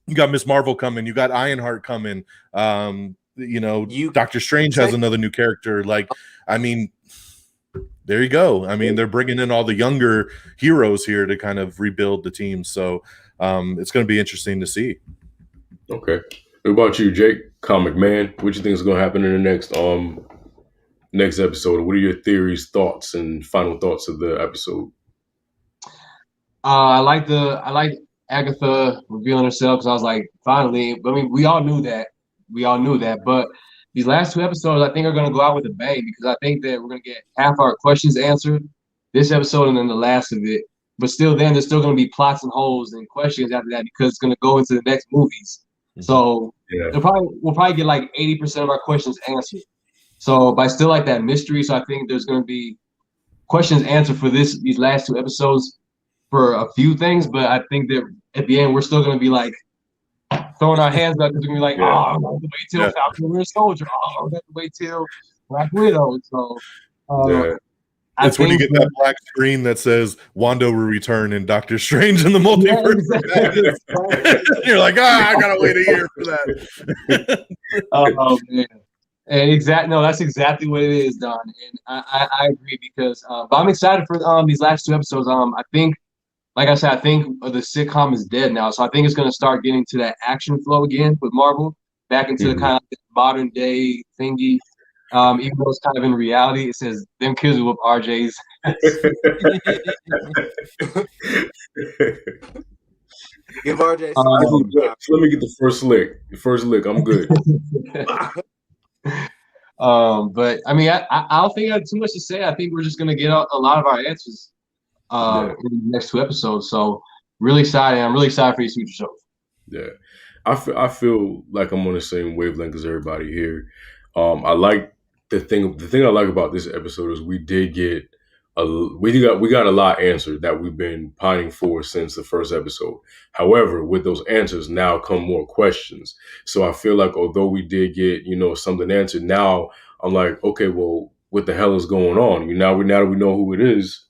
[SPEAKER 4] You got Miss Marvel coming. You got Ironheart coming. Doctor Strange has another new character. Like, I mean, there you go. I mean, they're bringing in all the younger heroes here to kind of rebuild the team. So it's going to be interesting to see.
[SPEAKER 1] Okay. What about you, Jake? Comic Man. What do you think is going to happen in the next episode? What are your theories, thoughts, and final thoughts of the episode?
[SPEAKER 2] I like Agatha revealing herself because I was like, finally. I mean, we all knew that, but these last 2 episodes, I think, are going to go out with a bang because I think that we're going to get half our questions answered this episode and then the last of it. But still, then there's still going to be plots and holes and questions after that because it's going to go into the next movies. So we'll probably get like 80% of our questions answered. So, but I still like that mystery. So I think there's going to be questions answered for these last 2 episodes for a few things. But I think that at the end, we're still going to be like throwing our hands up because we're going to be like, I'm going to wait till Falcon Winter Soldier. I'm going to wait till Black Widow. So
[SPEAKER 4] it's when you get that black screen that says Wanda will return in Doctor Strange in the Multiverse. You're like, I gotta wait a year for that.
[SPEAKER 2] Oh man. And that's exactly what it is, Don. And I agree because but I'm excited for these last 2 episodes. I think, like I said, I think the sitcom is dead now. So I think it's gonna start getting to that action flow again with Marvel, back into the kind of modern day thingy. Even though it's kind of in reality, it says them kids with RJ's.
[SPEAKER 3] Give RJ.
[SPEAKER 1] Let me get the first lick. I'm good.
[SPEAKER 2] But I mean, I don't think I have too much to say. I think we're just gonna get a lot of our answers in the next 2 episodes. So really excited. I'm really excited for these future shows. Yeah,
[SPEAKER 1] I feel like I'm on the same wavelength as everybody here. I like. The thing I like about this episode is we got a lot answered that we've been pining for since the first episode. However, with those answers now come more questions. So I feel like although we did get something answered, now I'm like, okay, well, what the hell is going on? Now that we know who it is,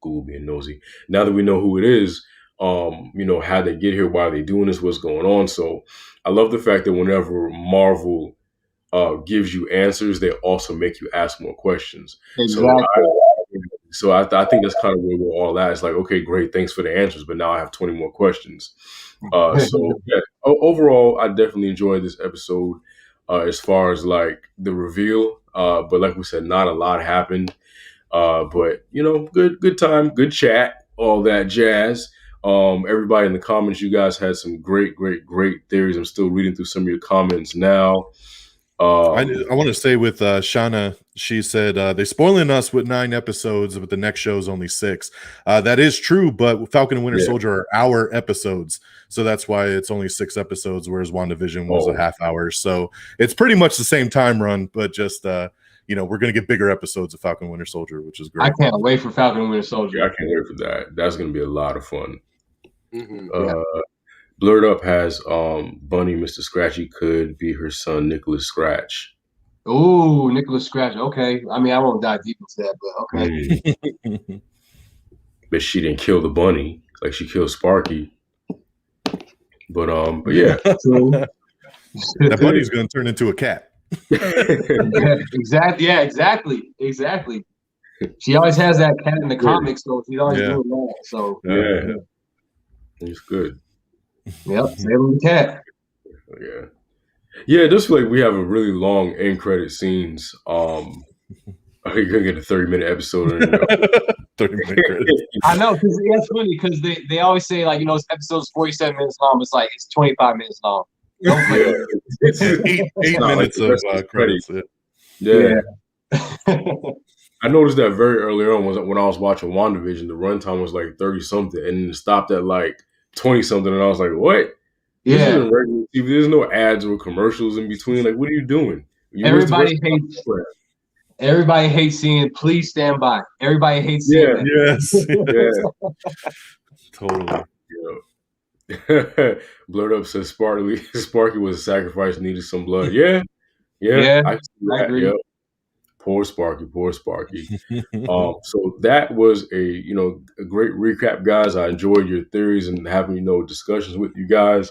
[SPEAKER 1] Google being nosy. Now that we know who it is, how they get here, why are they doing this, what's going on. So I love the fact that whenever Marvel gives you answers, they also make you ask more questions.
[SPEAKER 2] Exactly.
[SPEAKER 1] So I think that's kind of where we're all at. It's like, okay, great, thanks for the answers, but now I have 20 more questions. Overall, I definitely enjoyed this episode as far as like the reveal. But like we said, not a lot happened. But good time, good chat, all that jazz. Everybody in the comments, you guys had some great theories. I'm still reading through some of your comments now.
[SPEAKER 4] I want to say with Shauna, she said they're spoiling us with 9 episodes, but the next show is only 6. That is true, but Falcon and Winter Soldier are hour episodes, so that's why it's only 6 episodes, whereas WandaVision was a half hour. So it's pretty much the same time run, but just we're going to get bigger episodes of Falcon and Winter Soldier, which is great.
[SPEAKER 2] I can't wait for Falcon and Winter Soldier.
[SPEAKER 1] Yeah, I can't wait for that. That's going to be a lot of fun. Blurred Up has Bunny, Mr. Scratchy could be her son, Nicholas Scratch.
[SPEAKER 2] Ooh, Nicholas Scratch. Okay. I mean, I won't dive deep into that, but okay.
[SPEAKER 1] But she didn't kill the bunny like she killed Sparky. But yeah.
[SPEAKER 4] That bunny's going to turn into a cat.
[SPEAKER 2] Exactly. Yeah, exactly. She always has that cat in the comics, so she's always doing that. So
[SPEAKER 1] it's good.
[SPEAKER 2] Yep, saving the cat.
[SPEAKER 1] Yeah. Just like we have a really long end credit scenes. I think you're gonna get a 30-minute episode.
[SPEAKER 4] 30-minute credits.
[SPEAKER 2] I know, because it's funny because they always say like this episode's 47 minutes long. It's like it's 25 minutes long.
[SPEAKER 1] It's
[SPEAKER 4] 8 minutes of credits.
[SPEAKER 1] Yeah. I noticed that very early on when I was watching WandaVision. The runtime was like 30 something, and it stopped at like 20 something, and I was like, "What? This isn't regular TV. There's no ads or commercials in between. Like, what are you doing?"
[SPEAKER 2] Everybody hates seeing "Please Stand By." Everybody hates seeing that.
[SPEAKER 4] Yes. Totally.
[SPEAKER 1] Blurred Up says Sparky was a sacrifice, needed some blood. Yeah,
[SPEAKER 2] Yeah,
[SPEAKER 1] I can see
[SPEAKER 2] I
[SPEAKER 1] that.
[SPEAKER 2] agree.
[SPEAKER 1] Yeah, poor Sparky, poor Sparky. So that was a great recap, guys. I enjoyed your theories and having discussions with you guys.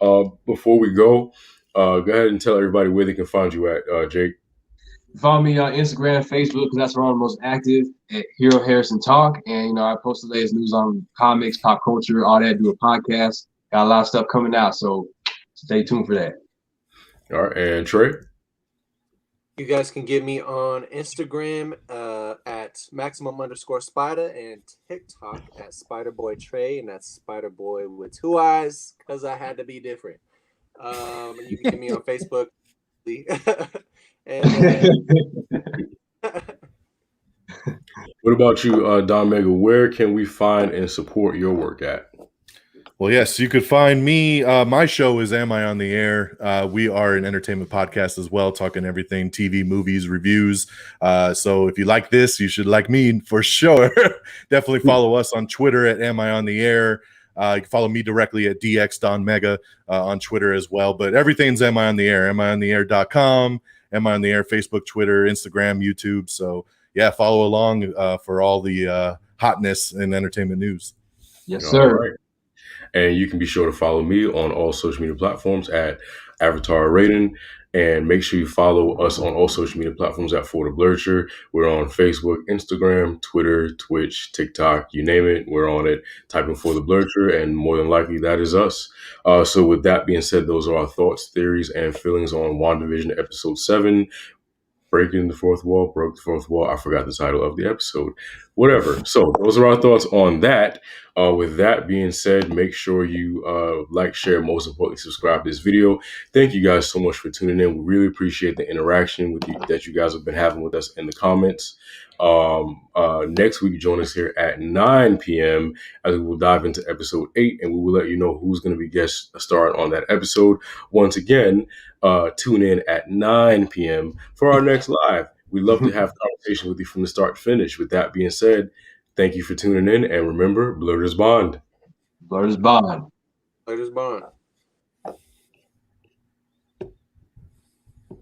[SPEAKER 1] Before we go ahead and tell everybody where they can find you at, Jake.
[SPEAKER 2] Follow me on Instagram, Facebook, because that's where I'm most active at Hero Harrison Talk. And I post the latest news on comics, pop culture, all that. Do a podcast. Got a lot of stuff coming out, so stay tuned for that.
[SPEAKER 1] All right, and Trey.
[SPEAKER 3] You guys can get me on Instagram at maximum_spider and TikTok at Spiderboy Trey, and that's Spiderboy with 2 eyes because I had to be different. You can get me on Facebook.
[SPEAKER 1] What about you, DonMega? Where can we find and support your work at?
[SPEAKER 4] Well, yes, you could find me. My show is Am I on the Air? We are an entertainment podcast as well, talking everything TV, movies, reviews. So if you like this, you should like me for sure. Definitely follow us on Twitter at Am I on the Air? You can follow me directly at DX DonMega on Twitter as well. But everything's Am I on the Air? AmIOnTheAir.com, Am I on the Air? Facebook, Twitter, Instagram, YouTube. So yeah, follow along for all the hotness and entertainment news.
[SPEAKER 2] Yes, sir.
[SPEAKER 1] All right. And you can be sure to follow me on all social media platforms at Avatar Raiden. And make sure you follow us on all social media platforms at For the Blurcher. We're on Facebook, Instagram, Twitter, Twitch, TikTok, you name it. We're on it. Type in For the Blurcher, and more than likely that is us. So with that being said, those are our thoughts, theories, and feelings on WandaVision Episode 7. Breaking the Fourth Wall, Broke the Fourth Wall. I forgot the title of the episode. Whatever. So those are our thoughts on that. With that being said, make sure you like, share, most importantly, subscribe to this video. Thank you guys so much for tuning in. We really appreciate the interaction with you that you guys have been having with us in the comments. Next week, join us here at 9 p.m. as we will dive into episode 8, and we will let you know who's going to be guest starring on that episode. Once again, tune in at 9 p.m. for our next live. We'd love to have conversation with you from the start to finish. With that being said, thank you for tuning in, and remember, Blerd is Bond.
[SPEAKER 2] Blerd is Bond.
[SPEAKER 3] Blerd is Bond.